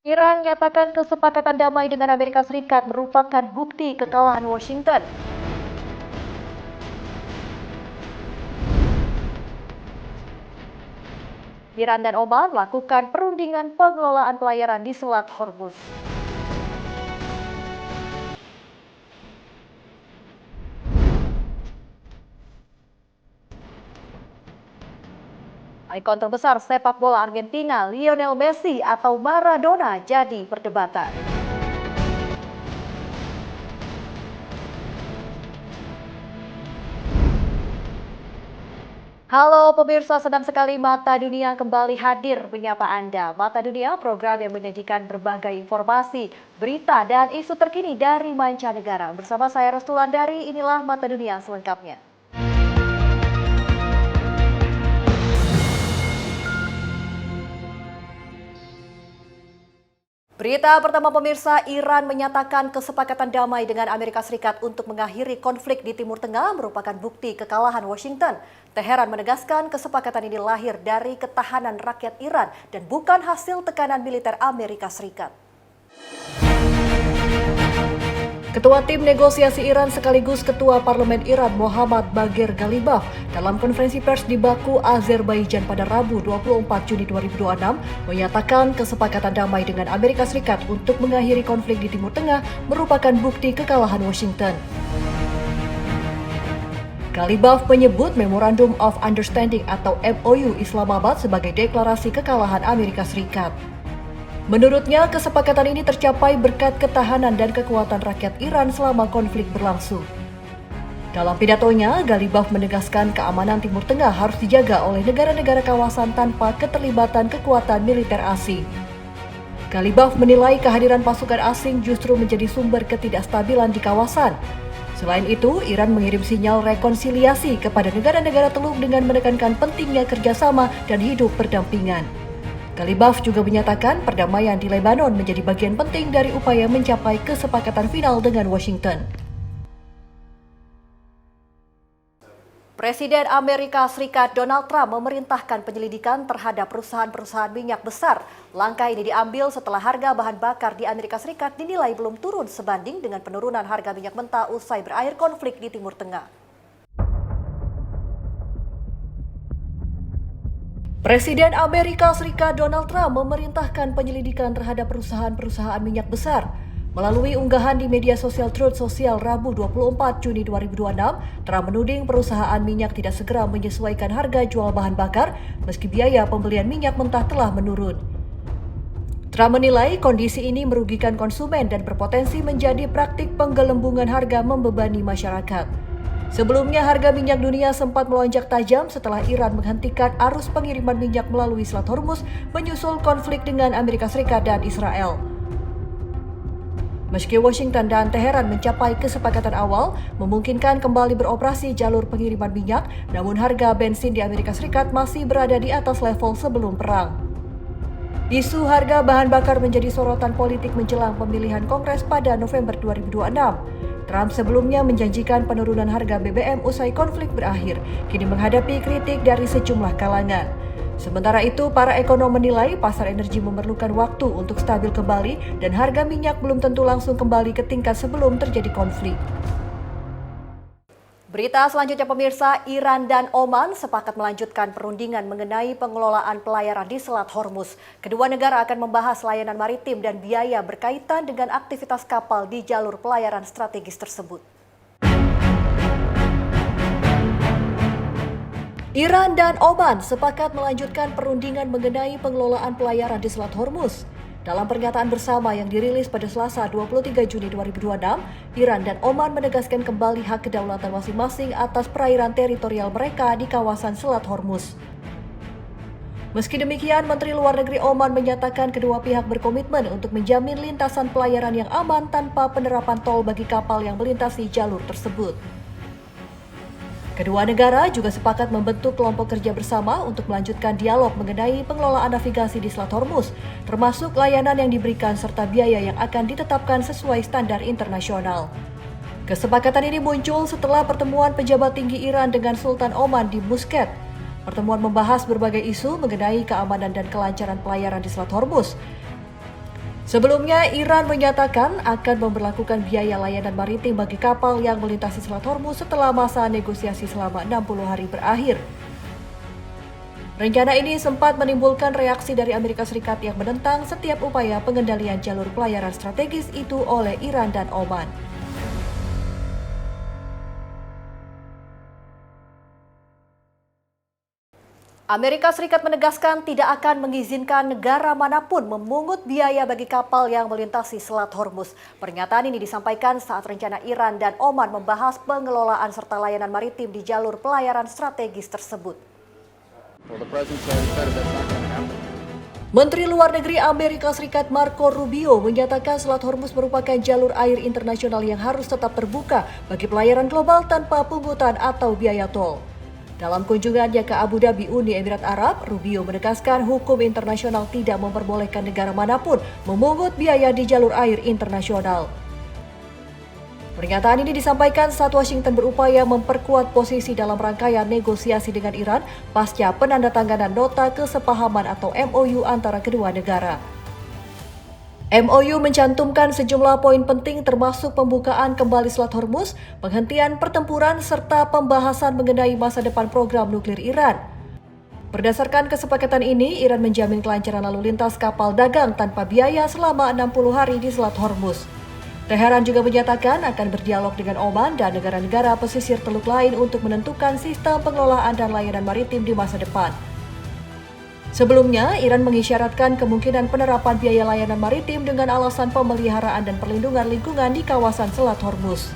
Iran menyatakan kesepakatan damai dengan Amerika Serikat merupakan bukti kekalahan Washington. Iran dan Oman melakukan perundingan pengelolaan pelayaran di Selat Hormuz. Ikon terbesar sepak bola Argentina, Lionel Messi atau Maradona, jadi perdebatan. Halo pemirsa, senang sekali Mata Dunia kembali hadir menyapa Anda. Mata Dunia, program yang menyajikan berbagai informasi, berita, dan isu terkini dari mancanegara. Bersama saya Restulandari, inilah Mata Dunia selengkapnya. Berita pertama pemirsa, Iran menyatakan kesepakatan damai dengan Amerika Serikat untuk mengakhiri konflik di Timur Tengah merupakan bukti kekalahan Washington. Teheran menegaskan kesepakatan ini lahir dari ketahanan rakyat Iran dan bukan hasil tekanan militer Amerika Serikat. Ketua Tim Negosiasi Iran sekaligus Ketua Parlemen Iran Mohammad Bagher Ghalibaf dalam konferensi pers di Baku, Azerbaijan pada Rabu 24 Juni 2026 menyatakan kesepakatan damai dengan Amerika Serikat untuk mengakhiri konflik di Timur Tengah merupakan bukti kekalahan Washington. Ghalibaf menyebut Memorandum of Understanding atau MOU Islamabad sebagai deklarasi kekalahan Amerika Serikat. Menurutnya, kesepakatan ini tercapai berkat ketahanan dan kekuatan rakyat Iran selama konflik berlangsung. Dalam pidatonya, Ghalibaf menegaskan keamanan Timur Tengah harus dijaga oleh negara-negara kawasan tanpa keterlibatan kekuatan militer asing. Ghalibaf menilai kehadiran pasukan asing justru menjadi sumber ketidakstabilan di kawasan. Selain itu, Iran mengirim sinyal rekonsiliasi kepada negara-negara Teluk dengan menekankan pentingnya kerjasama dan hidup berdampingan. Ghalibaf juga menyatakan perdamaian di Lebanon menjadi bagian penting dari upaya mencapai kesepakatan final dengan Washington. Presiden Amerika Serikat Donald Trump memerintahkan penyelidikan terhadap perusahaan-perusahaan minyak besar. Langkah ini diambil setelah harga bahan bakar di Amerika Serikat dinilai belum turun sebanding dengan penurunan harga minyak mentah usai berakhir konflik di Timur Tengah. Presiden Amerika Serikat Donald Trump memerintahkan penyelidikan terhadap perusahaan-perusahaan minyak besar. Melalui unggahan di media sosial Truth Social Rabu 24 Juni 2026, Trump menuding perusahaan minyak tidak segera menyesuaikan harga jual bahan bakar meski biaya pembelian minyak mentah telah menurun. Trump menilai kondisi ini merugikan konsumen dan berpotensi menjadi praktik penggelembungan harga membebani masyarakat. Sebelumnya, harga minyak dunia sempat melonjak tajam setelah Iran menghentikan arus pengiriman minyak melalui Selat Hormuz menyusul konflik dengan Amerika Serikat dan Israel. Meski Washington dan Teheran mencapai kesepakatan awal, memungkinkan kembali beroperasi jalur pengiriman minyak, namun harga bensin di Amerika Serikat masih berada di atas level sebelum perang. Isu harga bahan bakar menjadi sorotan politik menjelang pemilihan Kongres pada November 2026. Trump sebelumnya menjanjikan penurunan harga BBM usai konflik berakhir, kini menghadapi kritik dari sejumlah kalangan. Sementara itu, para ekonom menilai pasar energi memerlukan waktu untuk stabil kembali dan harga minyak belum tentu langsung kembali ke tingkat sebelum terjadi konflik. Berita selanjutnya pemirsa, Iran dan Oman sepakat melanjutkan perundingan mengenai pengelolaan pelayaran di Selat Hormuz. Kedua negara akan membahas layanan maritim dan biaya berkaitan dengan aktivitas kapal di jalur pelayaran strategis tersebut. Iran dan Oman sepakat melanjutkan perundingan mengenai pengelolaan pelayaran di Selat Hormuz. Dalam pernyataan bersama yang dirilis pada Selasa 23 Juni 2026, Iran dan Oman menegaskan kembali hak kedaulatan masing-masing atas perairan teritorial mereka di kawasan Selat Hormuz. Meski demikian, Menteri Luar Negeri Oman menyatakan kedua pihak berkomitmen untuk menjamin lintasan pelayaran yang aman tanpa penerapan tol bagi kapal yang melintasi jalur tersebut. Kedua negara juga sepakat membentuk kelompok kerja bersama untuk melanjutkan dialog mengenai pengelolaan navigasi di Selat Hormuz, termasuk layanan yang diberikan serta biaya yang akan ditetapkan sesuai standar internasional. Kesepakatan ini muncul setelah pertemuan pejabat tinggi Iran dengan Sultan Oman di Muscat. Pertemuan membahas berbagai isu mengenai keamanan dan kelancaran pelayaran di Selat Hormuz. Sebelumnya, Iran menyatakan akan memberlakukan biaya layanan maritim bagi kapal yang melintasi Selat Hormuz setelah masa negosiasi selama 60 hari berakhir. Rencana ini sempat menimbulkan reaksi dari Amerika Serikat yang menentang setiap upaya pengendalian jalur pelayaran strategis itu oleh Iran dan Oman. Amerika Serikat menegaskan tidak akan mengizinkan negara manapun memungut biaya bagi kapal yang melintasi Selat Hormuz. Pernyataan ini disampaikan saat rencana Iran dan Oman membahas pengelolaan serta layanan maritim di jalur pelayaran strategis tersebut. Menteri Luar Negeri Amerika Serikat Marco Rubio menyatakan Selat Hormuz merupakan jalur air internasional yang harus tetap terbuka bagi pelayaran global tanpa pungutan atau biaya tol. Dalam kunjungannya ke Abu Dhabi, Uni Emirat Arab, Rubio menegaskan hukum internasional tidak memperbolehkan negara manapun memungut biaya di jalur air internasional. Pernyataan ini disampaikan saat Washington berupaya memperkuat posisi dalam rangkaian negosiasi dengan Iran pasca penandatanganan nota kesepahaman atau MOU antara kedua negara. MOU mencantumkan sejumlah poin penting termasuk pembukaan kembali Selat Hormuz, penghentian pertempuran, serta pembahasan mengenai masa depan program nuklir Iran. Berdasarkan kesepakatan ini, Iran menjamin kelancaran lalu lintas kapal dagang tanpa biaya selama 60 hari di Selat Hormuz. Teheran juga menyatakan akan berdialog dengan Oman dan negara-negara pesisir Teluk lain untuk menentukan sistem pengelolaan dan layanan maritim di masa depan. Sebelumnya, Iran mengisyaratkan kemungkinan penerapan biaya layanan maritim dengan alasan pemeliharaan dan perlindungan lingkungan di kawasan Selat Hormuz.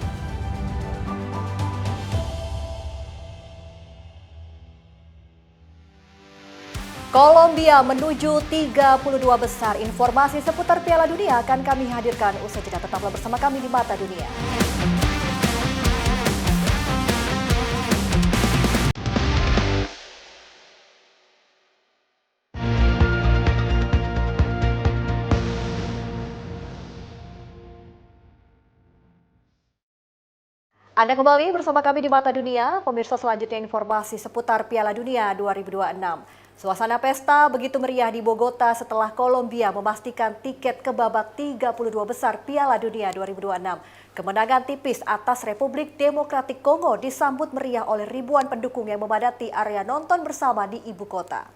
Kolombia menuju 32 besar. Informasi seputar Piala Dunia akan kami hadirkan usai jeda. Tetaplah bersama kami di Mata Dunia. Anda kembali bersama kami di Mata Dunia. Pemirsa, selanjutnya informasi seputar Piala Dunia 2026. Suasana pesta begitu meriah di Bogota setelah Kolombia memastikan tiket ke babak 32 besar Piala Dunia 2026. Kemenangan tipis atas Republik Demokratik Kongo disambut meriah oleh ribuan pendukung yang memadati area nonton bersama di ibu kota.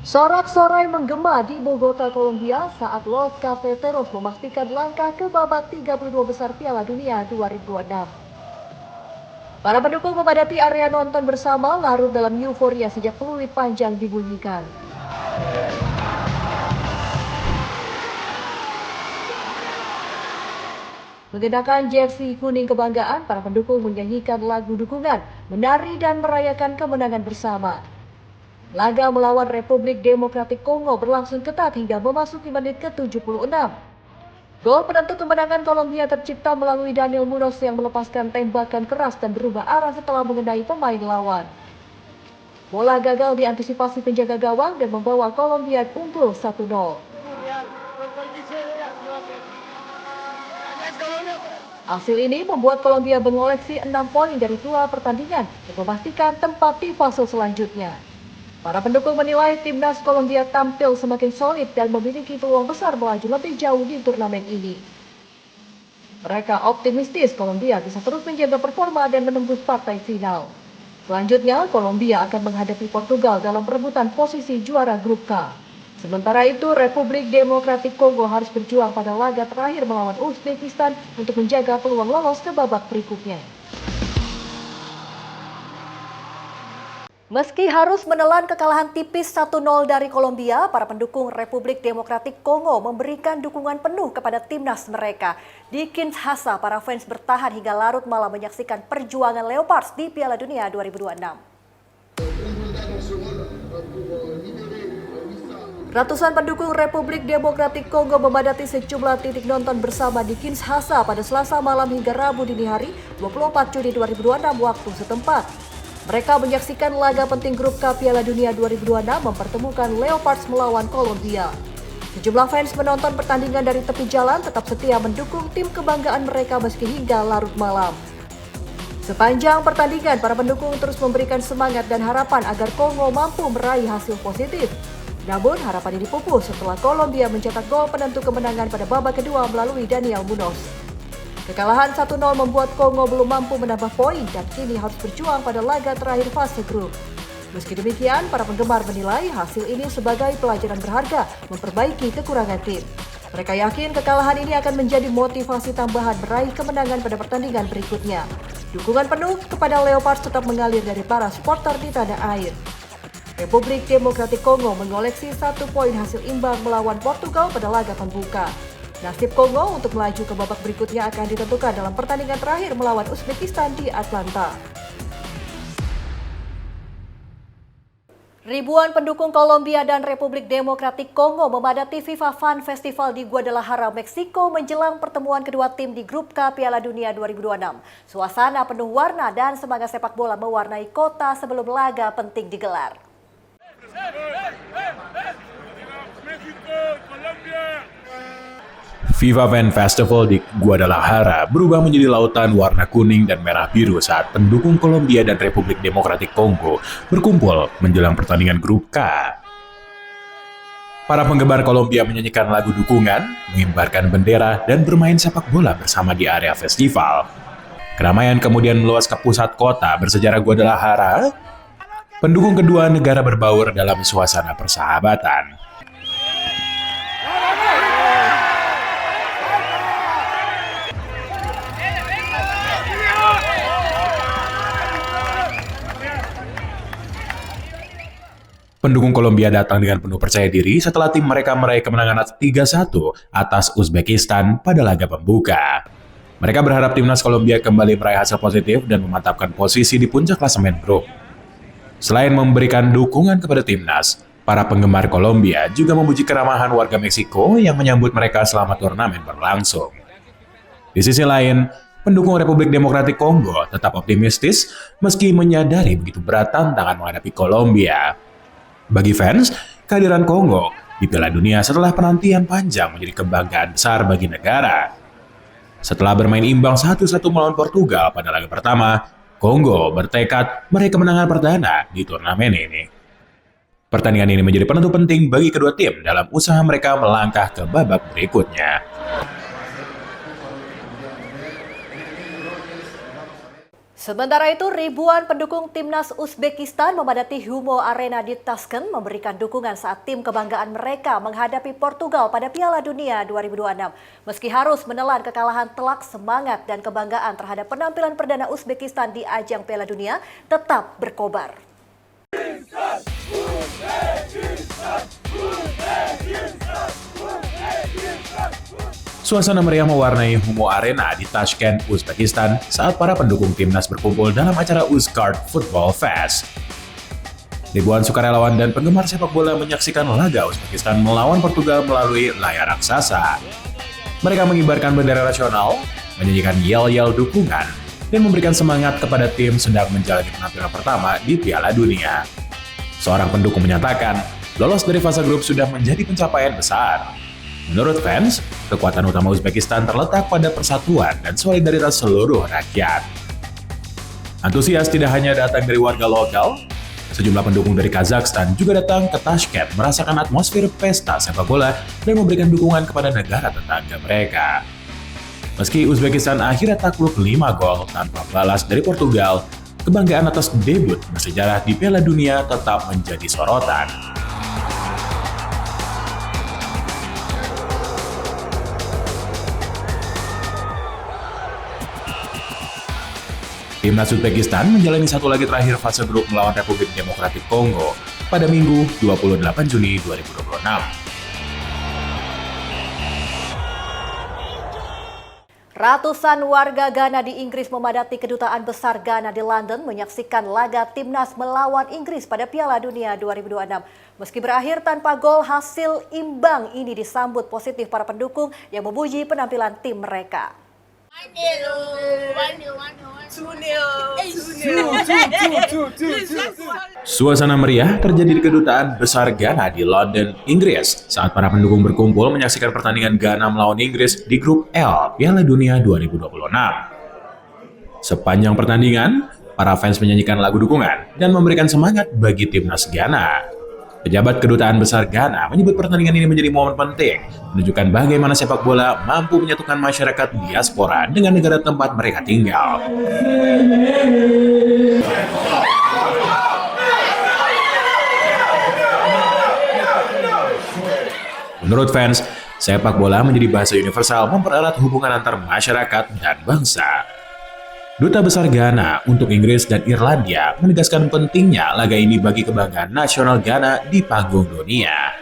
Sorak-sorai menggema di Bogota, Kolombia saat Los Cafeteros memastikan langkah ke babak 32 besar Piala Dunia 2026. Para pendukung memadati area nonton bersama larut dalam euforia sejak peluit panjang dibunyikan. Mengenakan jersey kuning kebanggaan, para pendukung menyanyikan lagu dukungan, menari dan merayakan kemenangan bersama. Laga melawan Republik Demokratik Kongo berlangsung ketat hingga memasuki menit ke-76. Gol penentu kemenangan Kolombia tercipta melalui Daniel Munoz yang melepaskan tembakan keras dan berubah arah setelah mengenai pemain lawan. Bola gagal diantisipasi penjaga gawang dan membawa Kolombia unggul 1-0. Hasil ini membuat Kolombia mengoleksi 6 poin dari 2 pertandingan dan memastikan tempat di fase selanjutnya. Para pendukung menilai timnas Kolombia tampil semakin solid dan memiliki peluang besar melaju lebih jauh di turnamen ini. Mereka optimistis Kolombia bisa terus menjaga performa dan menembus partai final. Selanjutnya, Kolombia akan menghadapi Portugal dalam perebutan posisi juara grup K. Sementara itu, Republik Demokratik Kongo harus berjuang pada laga terakhir melawan Uzbekistan untuk menjaga peluang lolos ke babak berikutnya. Meski harus menelan kekalahan tipis 1-0 dari Kolombia, para pendukung Republik Demokratik Kongo memberikan dukungan penuh kepada timnas mereka. Di Kinshasa, para fans bertahan hingga larut malam menyaksikan perjuangan Leopards di Piala Dunia 2026. Ratusan pendukung Republik Demokratik Kongo memadati sejumlah titik nonton bersama di Kinshasa pada Selasa malam hingga Rabu dini hari 24 Juni 2026 waktu setempat. Mereka menyaksikan laga penting grup K Piala Dunia 2026 mempertemukan Leopards melawan Kolombia. Sejumlah fans menonton pertandingan dari tepi jalan tetap setia mendukung tim kebanggaan mereka meski hingga larut malam. Sepanjang pertandingan, para pendukung terus memberikan semangat dan harapan agar Kongo mampu meraih hasil positif. Namun, harapan ini pupus setelah Kolombia mencetak gol penentu kemenangan pada babak kedua melalui Daniel Munoz. Kekalahan 1-0 membuat Kongo belum mampu menambah poin dan kini harus berjuang pada laga terakhir fase grup. Meski demikian, para penggemar menilai hasil ini sebagai pelajaran berharga memperbaiki kekurangan tim. Mereka yakin kekalahan ini akan menjadi motivasi tambahan meraih kemenangan pada pertandingan berikutnya. Dukungan penuh kepada Leopards tetap mengalir dari para supporter di tanah air. Republik Demokratik Kongo mengoleksi 1 poin hasil imbang melawan Portugal pada laga pembuka. Nasib Kongo untuk melaju ke babak berikutnya akan ditentukan dalam pertandingan terakhir melawan Uzbekistan di Atlanta. Ribuan pendukung Kolombia dan Republik Demokratik Kongo memadati FIFA Fan Festival di Guadalajara, Meksiko menjelang pertemuan kedua tim di Grup K Piala Dunia 2026. Suasana penuh warna dan semangat sepak bola mewarnai kota sebelum laga penting digelar. FIFA Fan Festival di Guadalajara berubah menjadi lautan warna kuning dan merah biru saat pendukung Kolombia dan Republik Demokratik Kongo berkumpul menjelang pertandingan Grup K. Para penggemar Kolombia menyanyikan lagu dukungan, mengibarkan bendera, dan bermain sepak bola bersama di area festival. Keramaian kemudian meluas ke pusat kota bersejarah Guadalajara. Pendukung kedua negara berbaur dalam suasana persahabatan. Pendukung Kolombia datang dengan penuh percaya diri setelah tim mereka meraih kemenangan 3-1 atas Uzbekistan pada laga pembuka. Mereka berharap timnas Kolombia kembali meraih hasil positif dan memantapkan posisi di puncak klasemen grup. Selain memberikan dukungan kepada timnas, para penggemar Kolombia juga memuji keramahan warga Meksiko yang menyambut mereka selama turnamen berlangsung. Di sisi lain, pendukung Republik Demokratik Kongo tetap optimistis meski menyadari begitu berat tantangan menghadapi Kolombia. Bagi fans, kehadiran Kongo di Piala Dunia setelah penantian panjang menjadi kebanggaan besar bagi negara. Setelah bermain imbang 1-1 melawan Portugal pada laga pertama, Kongo bertekad meraih kemenangan perdana di turnamen ini. Pertandingan ini menjadi penentu penting bagi kedua tim dalam usaha mereka melangkah ke babak berikutnya. Sementara itu, ribuan pendukung timnas Uzbekistan memadati Humo Arena di Tashkent memberikan dukungan saat tim kebanggaan mereka menghadapi Portugal pada Piala Dunia 2026. Meski harus menelan kekalahan telak, semangat dan kebanggaan terhadap penampilan perdana Uzbekistan di ajang Piala Dunia tetap berkobar. Suasana meriah mewarnai Humo Arena di Tashkent, Uzbekistan saat para pendukung timnas berkumpul dalam acara Uzcard Football Fest. Ribuan sukarelawan dan penggemar sepak bola menyaksikan laga Uzbekistan melawan Portugal melalui layar raksasa. Mereka mengibarkan bendera nasional, menyanyikan yel-yel dukungan, dan memberikan semangat kepada tim sedang menjalani penampilan pertama di Piala Dunia. Seorang pendukung menyatakan, lolos dari fase grup sudah menjadi pencapaian besar. Menurut fans, kekuatan utama Uzbekistan terletak pada persatuan dan solidaritas seluruh rakyat. Antusias tidak hanya datang dari warga lokal, sejumlah pendukung dari Kazakhstan juga datang ke Tashkent merasakan atmosfer pesta sepak bola dan memberikan dukungan kepada negara tetangga mereka. Meski Uzbekistan akhirnya takluk 5 gol tanpa balas dari Portugal, kebanggaan atas debut bersejarah di Piala Dunia tetap menjadi sorotan. Timnas Uzbekistan menjalani satu lagi terakhir fase grup melawan Republik Demokratik Kongo pada Minggu 28 Juni 2026. Ratusan warga Ghana di Inggris memadati Kedutaan Besar Ghana di London menyaksikan laga timnas melawan Inggris pada Piala Dunia 2026. Meski berakhir tanpa gol, hasil imbang ini disambut positif para pendukung yang memuji penampilan tim mereka. Suasana meriah terjadi di Kedutaan Besar Ghana di London, Inggris saat para pendukung berkumpul menyaksikan pertandingan Ghana melawan Inggris di grup L Piala Dunia 2026. Sepanjang pertandingan, para fans menyanyikan lagu dukungan dan memberikan semangat bagi timnas Ghana. Pejabat Kedutaan Besar Ghana menyebut pertandingan ini menjadi momen penting, menunjukkan bagaimana sepak bola mampu menyatukan masyarakat diaspora dengan negara tempat mereka tinggal. Menurut fans, sepak bola menjadi bahasa universal mempererat hubungan antar masyarakat dan bangsa. Duta Besar Ghana untuk Inggris dan Irlandia menegaskan pentingnya laga ini bagi kebanggaan nasional Ghana di panggung dunia.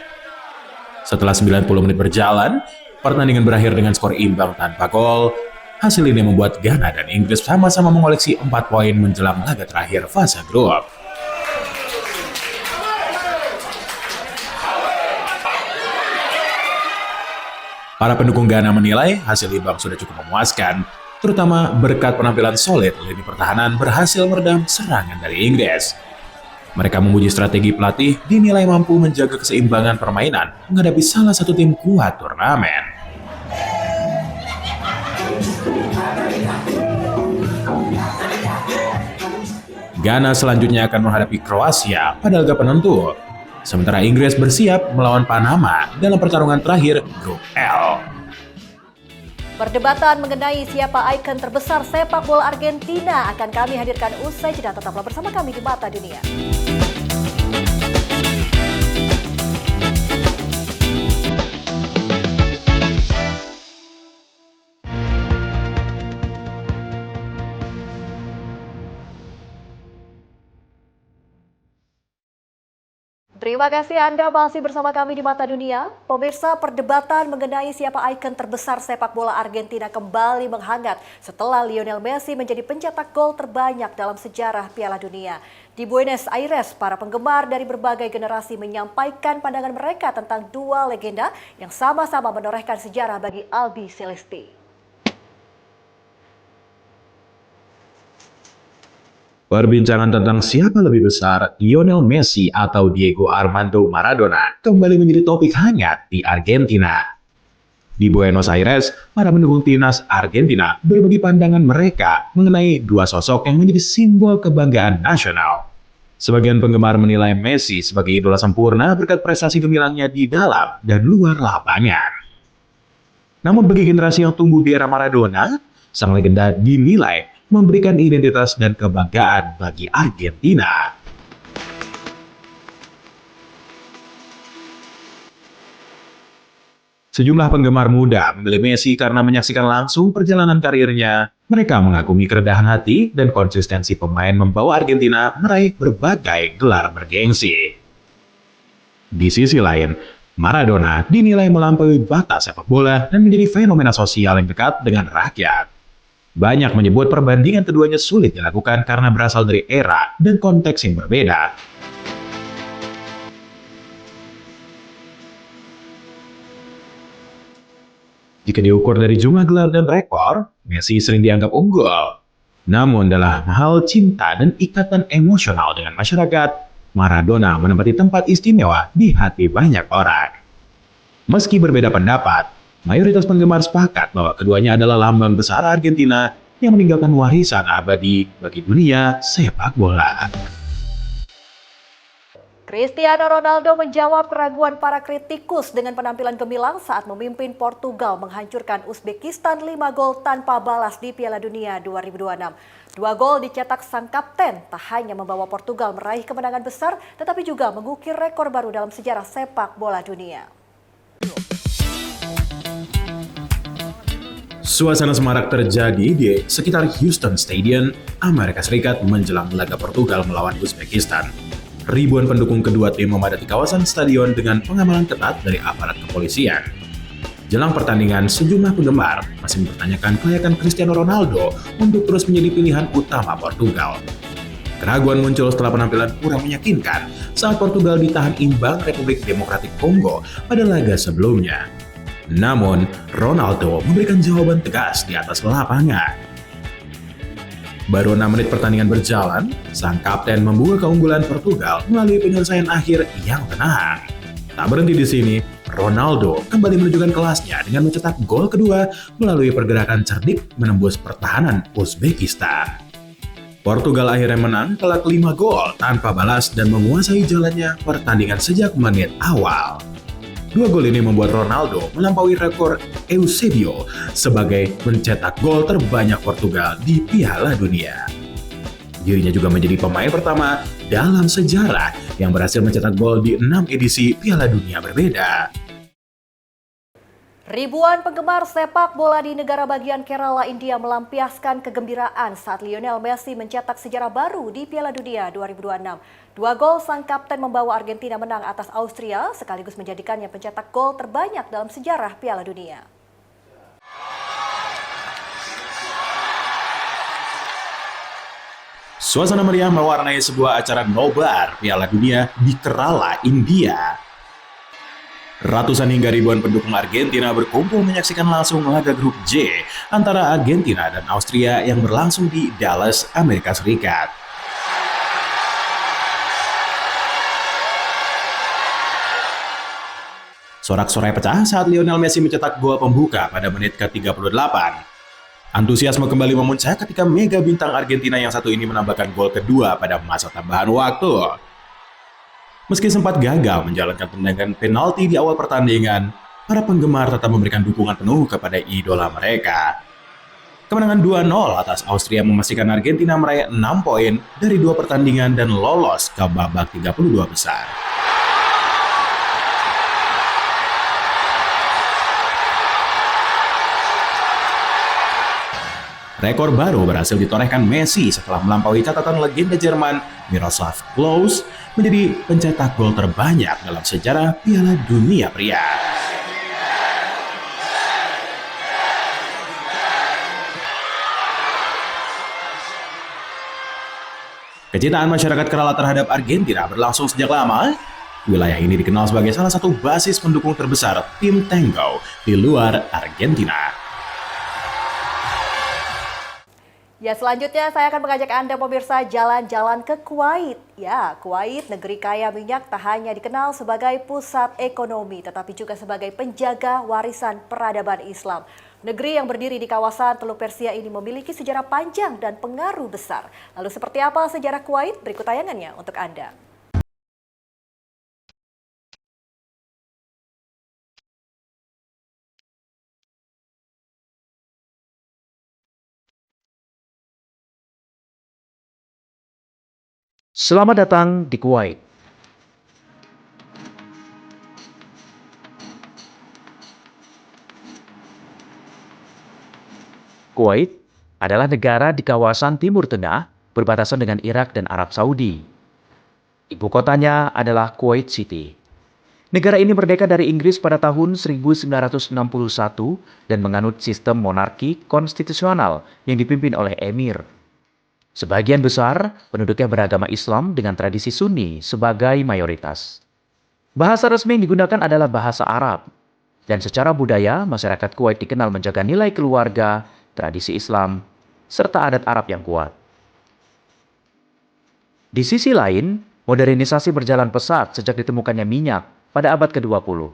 Setelah 90 menit berjalan, pertandingan berakhir dengan skor imbang tanpa gol. Hasil ini membuat Ghana dan Inggris sama-sama mengoleksi 4 poin menjelang laga terakhir fase grup. Para pendukung Ghana menilai hasil imbang sudah cukup memuaskan, terutama berkat penampilan solid lini pertahanan berhasil meredam serangan dari Inggris. Mereka memuji strategi pelatih dinilai mampu menjaga keseimbangan permainan menghadapi salah satu tim kuat turnamen. Ghana selanjutnya akan menghadapi Kroasia pada laga penentu. Sementara Inggris bersiap melawan Panama dalam pertarungan terakhir Grup L. Perdebatan mengenai siapa ikon terbesar sepak bola Argentina akan kami hadirkan usai jeda. Tetaplah bersama kami di Mata Dunia. Terima kasih Anda masih bersama kami di Mata Dunia. Pemirsa, perdebatan mengenai siapa ikon terbesar sepak bola Argentina kembali menghangat setelah Lionel Messi menjadi pencetak gol terbanyak dalam sejarah Piala Dunia. Di Buenos Aires, para penggemar dari berbagai generasi menyampaikan pandangan mereka tentang dua legenda yang sama-sama menorehkan sejarah bagi Albi Celeste. Perbincangan tentang siapa lebih besar, Lionel Messi atau Diego Armando Maradona, kembali menjadi topik hangat di Argentina. Di Buenos Aires, para pendukung timnas Argentina berbagi pandangan mereka mengenai dua sosok yang menjadi simbol kebanggaan nasional. Sebagian penggemar menilai Messi sebagai idola sempurna berkat prestasi gemilangnya di dalam dan luar lapangan. Namun bagi generasi yang tumbuh di era Maradona, sang legenda dinilai memberikan identitas dan kebanggaan bagi Argentina. Sejumlah penggemar muda memilih Messi karena menyaksikan langsung perjalanan karirnya. Mereka mengagumi kerendahan hati dan konsistensi pemain membawa Argentina meraih berbagai gelar bergengsi. Di sisi lain, Maradona dinilai melampaui batas sepak bola dan menjadi fenomena sosial yang dekat dengan rakyat. Banyak menyebut perbandingan keduanya sulit dilakukan karena berasal dari era dan konteks yang berbeda. Jika diukur dari jumlah gelar dan rekor, Messi sering dianggap unggul. Namun dalam hal cinta dan ikatan emosional dengan masyarakat, Maradona menempati tempat istimewa di hati banyak orang. Meski berbeda pendapat, mayoritas penggemar sepakat bahwa keduanya adalah lambang besar Argentina yang meninggalkan warisan abadi bagi dunia sepak bola. Cristiano Ronaldo menjawab keraguan para kritikus dengan penampilan gemilang saat memimpin Portugal menghancurkan Uzbekistan 5 gol tanpa balas di Piala Dunia 2026. 2 gol dicetak sang kapten tak hanya membawa Portugal meraih kemenangan besar, tetapi juga mengukir rekor baru dalam sejarah sepak bola dunia. Suasana semarak terjadi di sekitar Houston Stadium, Amerika Serikat menjelang laga Portugal melawan Uzbekistan. Ribuan pendukung kedua tim memadati kawasan stadion dengan pengamanan ketat dari aparat kepolisian. Jelang pertandingan, sejumlah penggemar masih mempertanyakan kelayakan Cristiano Ronaldo untuk terus menjadi pilihan utama Portugal. Keraguan muncul setelah penampilan kurang meyakinkan saat Portugal ditahan imbang Republik Demokratik Kongo pada laga sebelumnya. Namun, Ronaldo memberikan jawaban tegas di atas lapangan. Baru 6 menit pertandingan berjalan, sang kapten membuka keunggulan Portugal melalui penyelesaian akhir yang tenang. Tak berhenti di sini, Ronaldo kembali menunjukkan kelasnya dengan mencetak gol kedua melalui pergerakan cerdik menembus pertahanan Uzbekistan. Portugal akhirnya menang telak 5 gol tanpa balas dan menguasai jalannya pertandingan sejak menit awal. Dua gol ini membuat Ronaldo melampaui rekor Eusebio sebagai mencetak gol terbanyak Portugal di Piala Dunia. Dirinya juga menjadi pemain pertama dalam sejarah yang berhasil mencetak gol di 6 edisi Piala Dunia berbeda. Ribuan penggemar sepak bola di negara bagian Kerala, India melampiaskan kegembiraan saat Lionel Messi mencetak sejarah baru di Piala Dunia 2026. 2 gol sang kapten membawa Argentina menang atas Austria, sekaligus menjadikannya pencetak gol terbanyak dalam sejarah Piala Dunia. Suasana meriah mewarnai sebuah acara nobar Piala Dunia di Kerala, India. Ratusan hingga ribuan pendukung Argentina berkumpul menyaksikan langsung laga grup J antara Argentina dan Austria yang berlangsung di Dallas, Amerika Serikat. Sorak-sorai pecah saat Lionel Messi mencetak gol pembuka pada menit ke-38. Antusiasme kembali memuncak ketika mega bintang Argentina yang satu ini menambahkan gol kedua pada masa tambahan waktu. Meski sempat gagal menjalankan tendangan penalti di awal pertandingan, para penggemar tetap memberikan dukungan penuh kepada idola mereka. Kemenangan 2-0 atas Austria memastikan Argentina meraih 6 poin dari 2 pertandingan dan lolos ke babak 32 besar. Rekor baru berhasil ditorehkan Messi setelah melampaui catatan legenda Jerman Miroslav Klose menjadi pencetak gol terbanyak dalam sejarah Piala Dunia pria. Kecintaan masyarakat Kerala terhadap Argentina berlangsung sejak lama. Wilayah ini dikenal sebagai salah satu basis pendukung terbesar tim Tango di luar Argentina. Ya, selanjutnya saya akan mengajak Anda pemirsa jalan-jalan ke Kuwait. Ya, Kuwait, negeri kaya minyak, tak hanya dikenal sebagai pusat ekonomi, tetapi juga sebagai penjaga warisan peradaban Islam. Negeri yang berdiri di kawasan Teluk Persia ini memiliki sejarah panjang dan pengaruh besar. Lalu seperti apa sejarah Kuwait? Berikut tayangannya untuk Anda. Selamat datang di Kuwait. Kuwait adalah negara di kawasan Timur Tengah berbatasan dengan Irak dan Arab Saudi. Ibu kotanya adalah Kuwait City. Negara ini merdeka dari Inggris pada tahun 1961 dan menganut sistem monarki konstitusional yang dipimpin oleh emir. Sebagian besar penduduknya beragama Islam dengan tradisi Sunni sebagai mayoritas. Bahasa resmi yang digunakan adalah bahasa Arab. Dan secara budaya, masyarakat Kuwait dikenal menjaga nilai keluarga, tradisi Islam, serta adat Arab yang kuat. Di sisi lain, modernisasi berjalan pesat sejak ditemukannya minyak pada abad ke-20.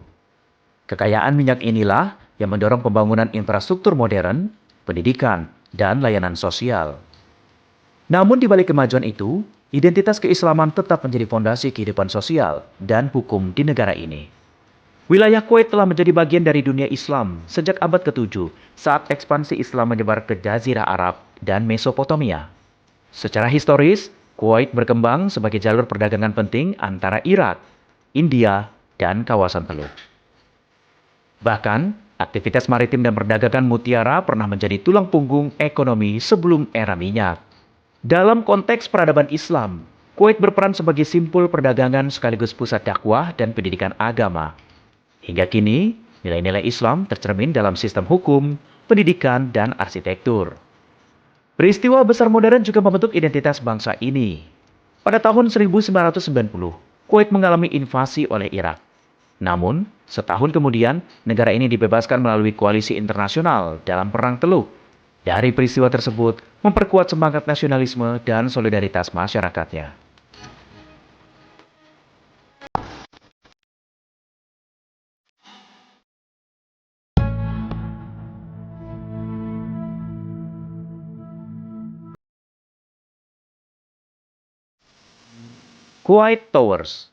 Kekayaan minyak inilah yang mendorong pembangunan infrastruktur modern, pendidikan, dan layanan sosial. Namun di balik kemajuan itu, identitas keislaman tetap menjadi fondasi kehidupan sosial dan hukum di negara ini. Wilayah Kuwait telah menjadi bagian dari dunia Islam sejak abad ke-7 saat ekspansi Islam menyebar ke Jazirah Arab dan Mesopotamia. Secara historis, Kuwait berkembang sebagai jalur perdagangan penting antara Irak, India, dan kawasan Teluk. Bahkan, aktivitas maritim dan perdagangan mutiara pernah menjadi tulang punggung ekonomi sebelum era minyak. Dalam konteks peradaban Islam, Kuwait berperan sebagai simpul perdagangan sekaligus pusat dakwah dan pendidikan agama. Hingga kini, nilai-nilai Islam tercermin dalam sistem hukum, pendidikan, dan arsitektur. Peristiwa besar modern juga membentuk identitas bangsa ini. Pada tahun 1990, Kuwait mengalami invasi oleh Irak. Namun, setahun kemudian, negara ini dibebaskan melalui koalisi internasional dalam Perang Teluk. Dari peristiwa tersebut, memperkuat semangat nasionalisme dan solidaritas masyarakatnya. Kuwait Towers.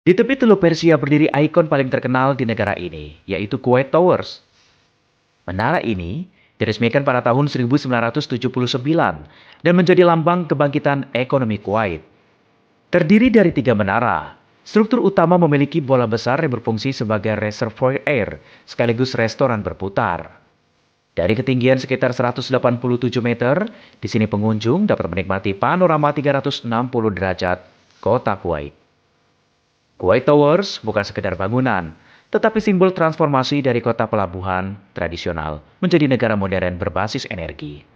Di tepi Teluk Persia berdiri ikon paling terkenal di negara ini, yaitu Kuwait Towers. Menara ini diresmikan pada tahun 1979 dan menjadi lambang kebangkitan ekonomi Kuwait. Terdiri dari 3 menara, struktur utama memiliki bola besar yang berfungsi sebagai reservoir air sekaligus restoran berputar. Dari ketinggian sekitar 187 meter, di sini pengunjung dapat menikmati panorama 360 derajat kota Kuwait. Kuwait Towers bukan sekedar bangunan, tetapi simbol transformasi dari kota pelabuhan tradisional menjadi negara modern berbasis energi.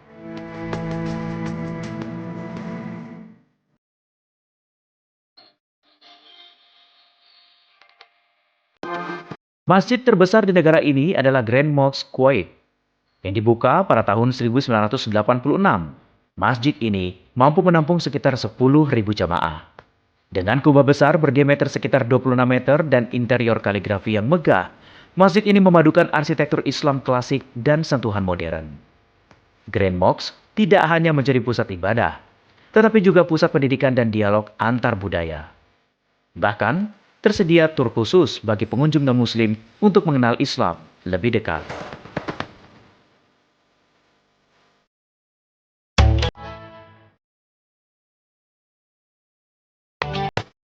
Masjid terbesar di negara ini adalah Grand Mosque Kuwait, yang dibuka pada tahun 1986. Masjid ini mampu menampung sekitar 10.000 jamaah. Dengan kubah besar berdiameter sekitar 26 meter dan interior kaligrafi yang megah, masjid ini memadukan arsitektur Islam klasik dan sentuhan modern. Grand Mosque tidak hanya menjadi pusat ibadah, tetapi juga pusat pendidikan dan dialog antar budaya. Bahkan, tersedia tur khusus bagi pengunjung non-muslim untuk mengenal Islam lebih dekat.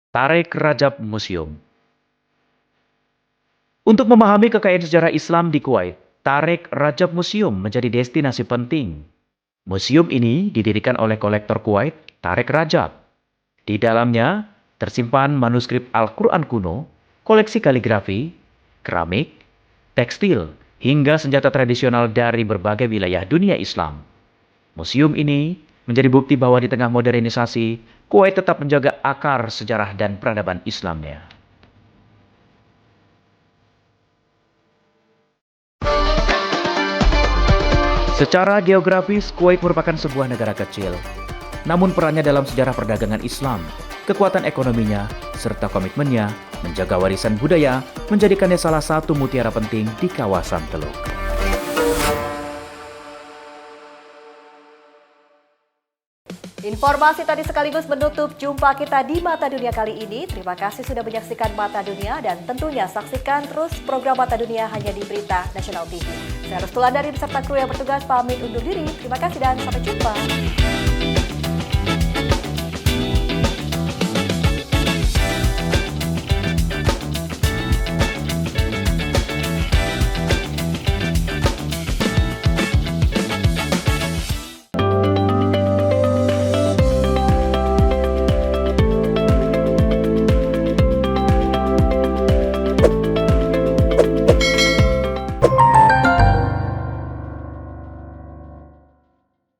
Tareq Rajab Museum. Untuk memahami kekayaan sejarah Islam di Kuwait, Tareq Rajab Museum menjadi destinasi penting. Museum ini didirikan oleh kolektor Kuwait, Tareq Rajab. Di dalamnya tersimpan manuskrip Al-Quran kuno, koleksi kaligrafi, keramik, tekstil, hingga senjata tradisional dari berbagai wilayah dunia Islam. Museum ini menjadi bukti bahwa di tengah modernisasi, Kuwait tetap menjaga akar sejarah dan peradaban Islamnya. Secara geografis, Kuwait merupakan sebuah negara kecil. Namun perannya dalam sejarah perdagangan Islam, kekuatan ekonominya, serta komitmennya menjaga warisan budaya menjadikannya salah satu mutiara penting di kawasan Teluk. Informasi tadi sekaligus menutup jumpa kita di Mata Dunia kali ini. Terima kasih sudah menyaksikan Mata Dunia dan tentunya saksikan terus program Mata Dunia hanya di Berita Nasional TV. Saya Rustulandari beserta kru yang bertugas pamit undur diri. Terima kasih dan sampai jumpa.